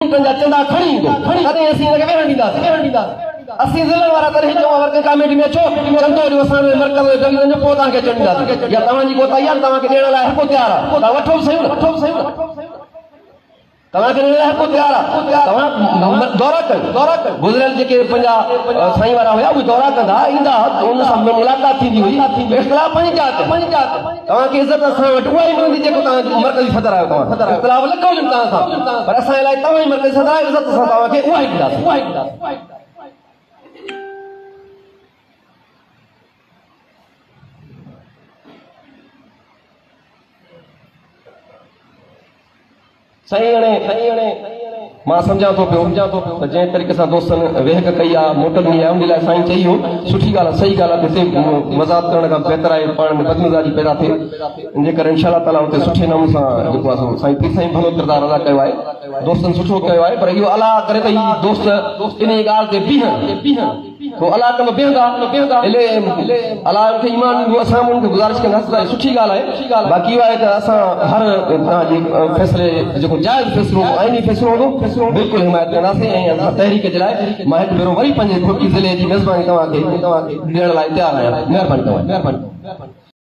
चंदा खड़ी कदे असीं हिनखे वेहण ॾींदासीं असीं ज़िलनि वारा तॾहिं चऊं वर्किंग कमेटी में अचो चंदो ॾियो असां मर्कज़ जंगलनि जो पोइ तव्हांखे अचणु ॾींदासीं या तव्हांजी को तयार तव्हांखे ॾियण लाइ हर को तयारु आहे तव्हां वठो बि सही तव्हांखे ॾियण लाइ हर को तयारु आहे तव्हां दौरा कयो गुज़िरियल जेके पंहिंजा साईं वारा हुया उहे दौरा कंदा ईंदा उन सां मुलाक़ात थींदी हुई इख़्तिलाफ़ पंहिंजी जात तव्हांखे इज़त असां वटि उहा ई मिलंदी जेको तव्हां मर्कज़ी सदर आहियो तव्हां इख़्तिलाफ़ लिखो हुजनि तव्हां सां पर असांजे लाइ तव्हां ई मर्कज़ी सदर आहियो इज़त असां तव्हांखे उहा ई ॾींदासीं सही हाणे मां सम्झां थो पियो त जंहिं तरीक़े सां दोस्तनि वेहक कई आहे मोटंदी आहे उन लाइ साईं चई हो सुठी ॻाल्हि आहे सही ॻाल्हि आहे किथे मज़ाक़ करण खां बहितर आहे पाण में बदमिज़ाजी पैदा थिए इन जे करे इनशा ताला हुते सुठे नमूने सां जेको आहे साईं पीर साईं भलो किरदारु अदा कयो आहे दोस्तनि सुठो कयो आहे पर इहो अलाह करे त हीअ दोस्त इन ॻाल्हि ते बीहनि को अलाह कम बीहंदा अलाह खे ईमान ॾिनो असां उनखे गुज़ारिश कंदासीं त सुठी ॻाल्हि आहे बाक़ी इहो आहे त असां हर तव्हांजे फ़ैसिले जेको जाइज़ फ़ैसिलो आइनी फ़ैसिलो हूंदो बिल्कुलु हिमायत कंदासीं ऐं असां तहरीक जे लाइ मां हिकु भेरो वरी पंहिंजे खुर्की ज़िले जी मेज़बानी तव्हांखे ॾियण लाइ तयारु आहियां महिरबानी